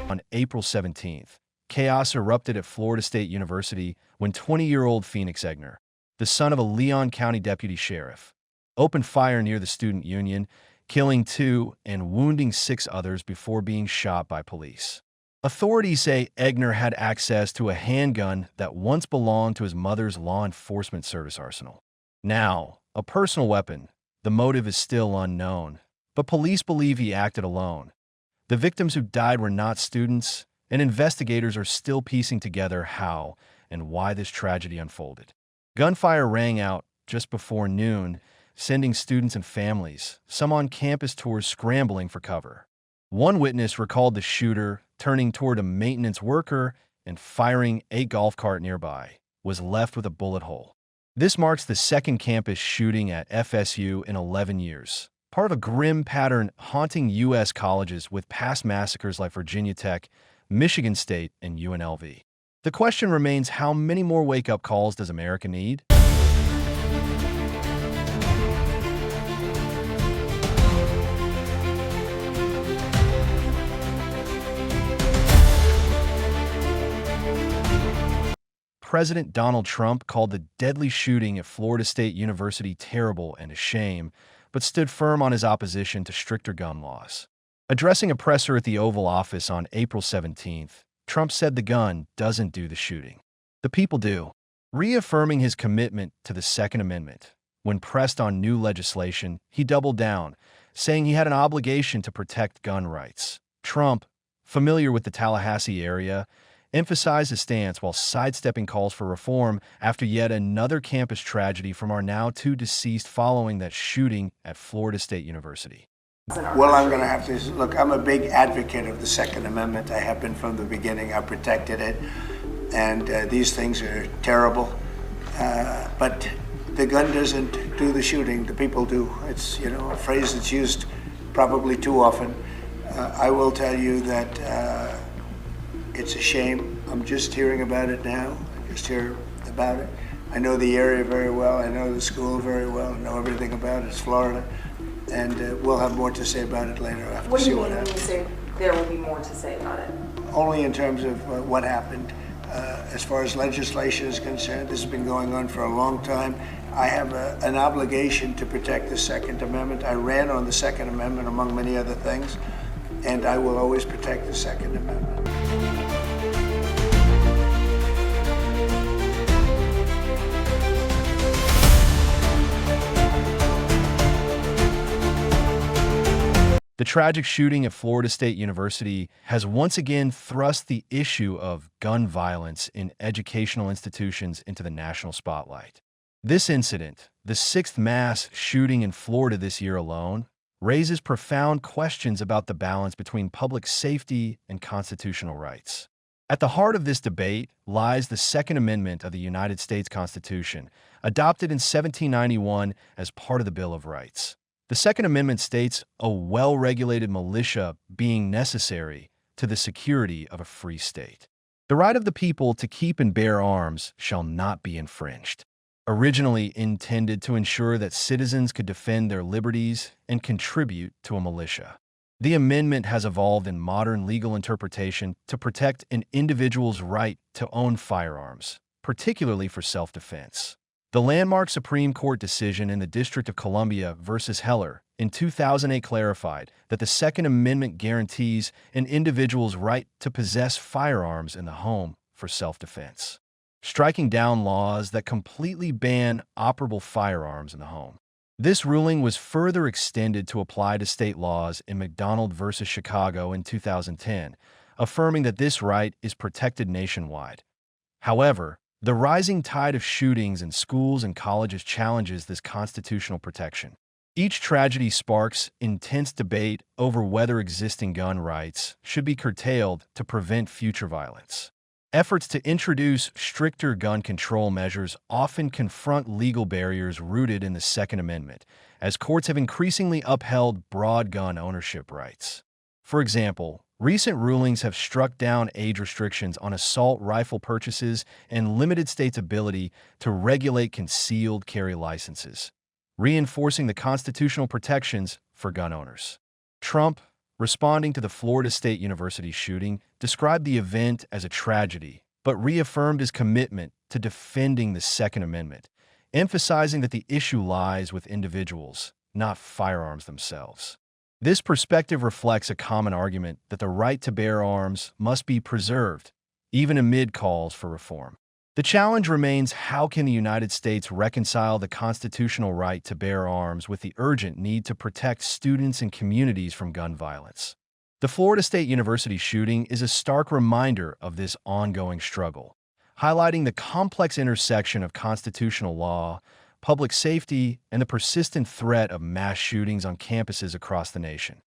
On April 17th, chaos erupted at Florida State University when 20-year-old Phoenix Egner, the son of a Leon County deputy sheriff, opened fire near the student union, killing 2 and wounding 6 others before being shot by police. Authorities say Egner had access to a handgun that once belonged to his mother's law enforcement service arsenal. Now, a personal weapon. The motive is still unknown, but police believe he acted alone. The victims who died were not students, and investigators are still piecing together how and why this tragedy unfolded. Gunfire rang out just before noon, sending students and families, some on campus tours, scrambling for cover. One witness recalled the shooter turning toward a maintenance worker and firing a golf cart nearby, was left with a bullet hole. This marks the second campus shooting at FSU in 11 years, part of a grim pattern haunting U.S. colleges with past massacres like Virginia Tech, Michigan State, and UNLV. The question remains, how many more wake-up calls does America need? President Donald Trump called the deadly shooting at Florida State University terrible and a shame, but stood firm on his opposition to stricter gun laws. Addressing a presser at the Oval Office on April 17th, Trump said the gun doesn't do the shooting. The people do, reaffirming his commitment to the Second Amendment. When pressed on new legislation, he doubled down, saying he had an obligation to protect gun rights. Trump, familiar with the Tallahassee area, emphasized his stance while sidestepping calls for reform after yet another campus tragedy from our now 2 deceased following that shooting at Florida State University. Well, I'm going to have to look. I'm a big advocate of the Second Amendment. I have been from the beginning. I protected it, and these things are terrible. But the gun doesn't do the shooting. The people do. It's a phrase that's used probably too often. I will tell you that it's a shame. I'm just hearing about it now. I just hear about it. I know the area very well. I know the school very well. I know everything about it. It's Florida. And we'll have more to say about it later. I have to see what happens. What do you mean when you say there will be more to say about it? Only in terms of what happened. As far as legislation is concerned, this has been going on for a long time. I have an obligation to protect the Second Amendment. I ran on the Second Amendment, among many other things, and I will always protect the Second Amendment. The tragic shooting at Florida State University has once again thrust the issue of gun violence in educational institutions into the national spotlight. This incident, the 6th mass shooting in Florida this year alone, raises profound questions about the balance between public safety and constitutional rights. At the heart of this debate lies the Second Amendment of the United States Constitution, adopted in 1791 as part of the Bill of Rights. The Second Amendment states a well-regulated militia being necessary to the security of a free state. The right of the people to keep and bear arms shall not be infringed. Originally intended to ensure that citizens could defend their liberties and contribute to a militia, the amendment has evolved in modern legal interpretation to protect an individual's right to own firearms, particularly for self-defense. The landmark Supreme Court decision in the District of Columbia versus Heller in 2008 clarified that the Second Amendment guarantees an individual's right to possess firearms in the home for self-defense, striking down laws that completely ban operable firearms in the home. This ruling was further extended to apply to state laws in McDonald versus Chicago in 2010, affirming that this right is protected nationwide. However, the rising tide of shootings in schools and colleges challenges this constitutional protection. Each tragedy sparks intense debate over whether existing gun rights should be curtailed to prevent future violence. Efforts to introduce stricter gun control measures often confront legal barriers rooted in the Second Amendment, as courts have increasingly upheld broad gun ownership rights. For example, recent rulings have struck down age restrictions on assault rifle purchases and limited states' ability to regulate concealed carry licenses, reinforcing the constitutional protections for gun owners. Trump, responding to the Florida State University shooting, described the event as a tragedy, but reaffirmed his commitment to defending the Second Amendment, emphasizing that the issue lies with individuals, not firearms themselves. This perspective reflects a common argument that the right to bear arms must be preserved, even amid calls for reform. The challenge remains: how can the United States reconcile the constitutional right to bear arms with the urgent need to protect students and communities from gun violence? The Florida State University shooting is a stark reminder of this ongoing struggle, highlighting the complex intersection of constitutional law, public safety, and the persistent threat of mass shootings on campuses across the nation.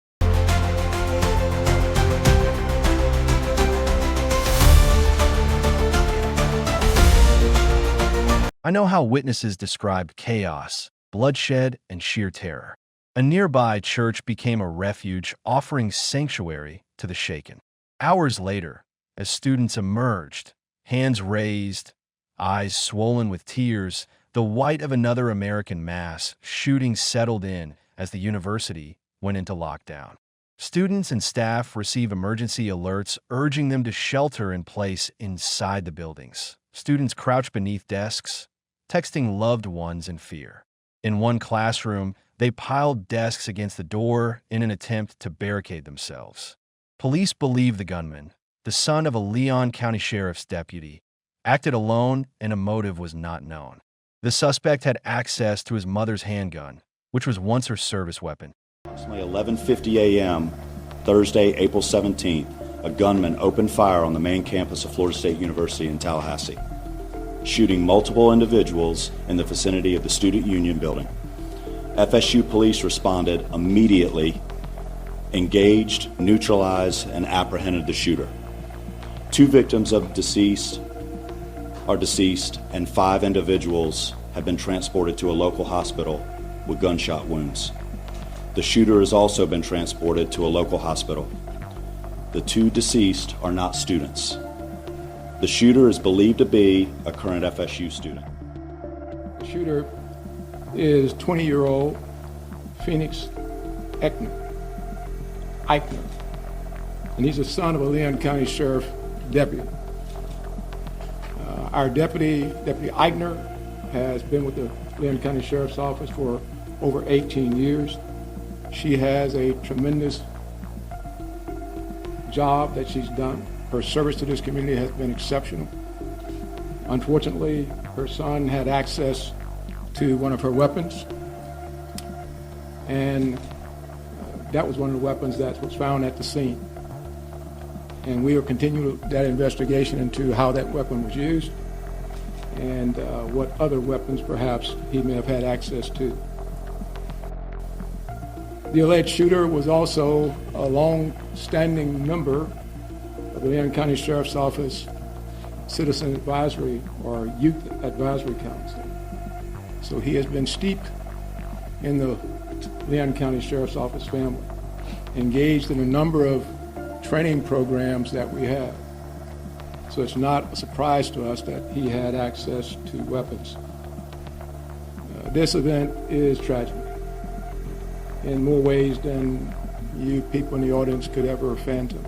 I know how witnesses described chaos, bloodshed, and sheer terror. A nearby church became a refuge, offering sanctuary to the shaken. Hours later, as students emerged, hands raised, eyes swollen with tears, the white of another American mass shooting settled in as the university went into lockdown. Students and staff receive emergency alerts urging them to shelter in place inside the buildings. Students crouch beneath desks, texting loved ones in fear. In one classroom, they piled desks against the door in an attempt to barricade themselves. Police believe the gunman, the son of a Leon County Sheriff's deputy, acted alone and a motive was not known. The suspect had access to his mother's handgun, which was once her service weapon. Approximately 11:50 a.m., Thursday, April 17th, a gunman opened fire on the main campus of Florida State University in Tallahassee, shooting multiple individuals in the vicinity of the Student Union building. FSU police responded immediately, engaged, neutralized, and apprehended the shooter. 2 victims are deceased, and 5 individuals have been transported to a local hospital with gunshot wounds. The shooter has also been transported to a local hospital. The 2 deceased are not students. The shooter is believed to be a current FSU student. The shooter is 20-year-old Phoenix Eichner, and he's the son of a Leon County Sheriff deputy. Our Deputy Eichner, has been with the Leon County Sheriff's Office for over 18 years. She has a tremendous job that she's done. Her service to this community has been exceptional. Unfortunately, her son had access to one of her weapons, and that was one of the weapons that was found at the scene. And we will continue that investigation into how that weapon was used and what other weapons perhaps he may have had access to. The alleged shooter was also a long-standing member of the Leon County Sheriff's Office Citizen Advisory or Youth Advisory Council. So he has been steeped in the Leon County Sheriff's Office family, engaged in a number of training programs that we have. So it's not a surprise to us that he had access to weapons. This event is tragic in more ways than you people in the audience could ever fathom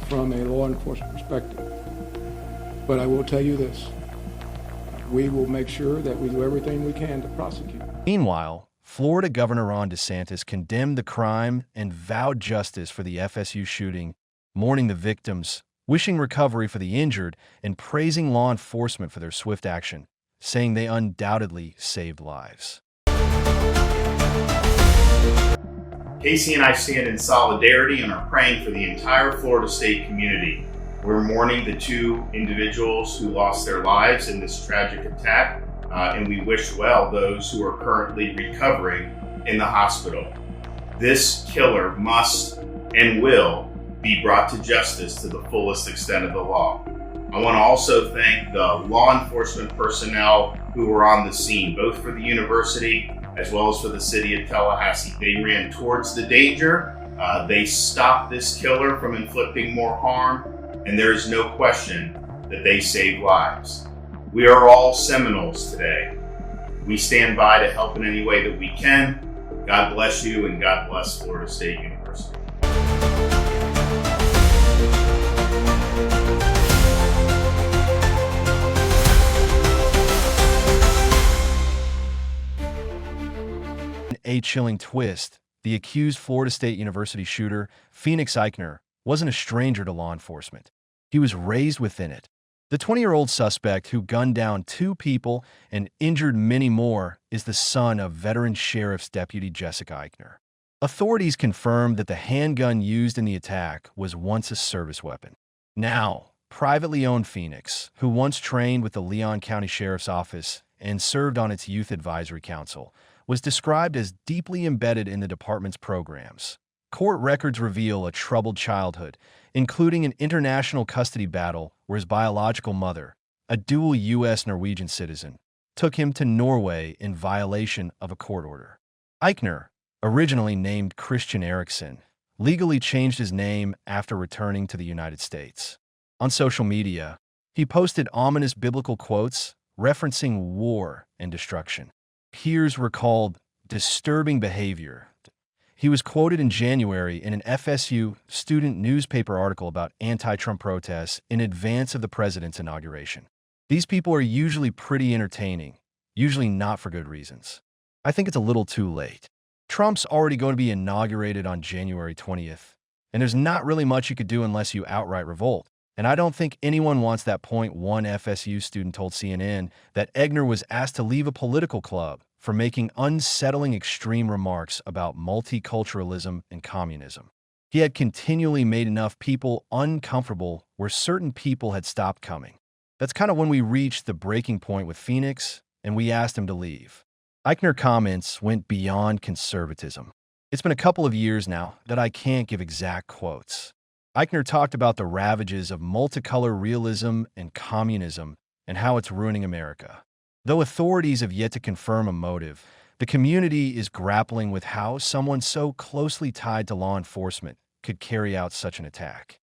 from a law enforcement perspective. But I will tell you this, we will make sure that we do everything we can to prosecute. Meanwhile, Florida Governor Ron DeSantis condemned the crime and vowed justice for the FSU shooting, mourning the victims, wishing recovery for the injured, and praising law enforcement for their swift action, saying they undoubtedly saved lives. Casey and I stand in solidarity and are praying for the entire Florida State community. We're mourning the 2 individuals who lost their lives in this tragic attack, and we wish well those who are currently recovering in the hospital. This killer must and will be brought to justice to the fullest extent of the law. I want to also thank the law enforcement personnel who were on the scene, both for the university as well as for the city of Tallahassee. They ran towards the danger. They stopped this killer from inflicting more harm, and there is no question that they saved lives. We are all Seminoles today. We stand by to help in any way that we can. God bless you, and God bless Florida State University. a chilling twist, the accused Florida State University shooter, Phoenix Eichner, wasn't a stranger to law enforcement. He was raised within it. The 20-year-old suspect who gunned down 2 people and injured many more is the son of veteran Sheriff's Deputy Jessica Eichner. Authorities confirmed that the handgun used in the attack was once a service weapon. Now, privately owned Phoenix, who once trained with the Leon County Sheriff's Office and served on its Youth Advisory Council, was described as deeply embedded in the department's programs. Court records reveal a troubled childhood, including an international custody battle where his biological mother, a dual U.S.-Norwegian citizen, took him to Norway in violation of a court order. Eichner, originally named Christian Eriksen, legally changed his name after returning to the United States. On social media, he posted ominous biblical quotes referencing war and destruction. Peers recalled disturbing behavior. He was quoted in January in an FSU student newspaper article about anti-Trump protests in advance of the president's inauguration. These people are usually pretty entertaining, usually not for good reasons. I think it's a little too late. Trump's already going to be inaugurated on January 20th, and there's not really much you could do unless you outright revolt. And I don't think anyone wants that point. One FSU student told CNN that Eichner was asked to leave a political club for making unsettling extreme remarks about multiculturalism and communism. He had continually made enough people uncomfortable where certain people had stopped coming. That's kind of when we reached the breaking point with Phoenix, and we asked him to leave. Eichner comments went beyond conservatism. It's been a couple of years now that I can't give exact quotes. Eichner talked about the ravages of multicolor realism and communism and how it's ruining America. Though authorities have yet to confirm a motive, the community is grappling with how someone so closely tied to law enforcement could carry out such an attack.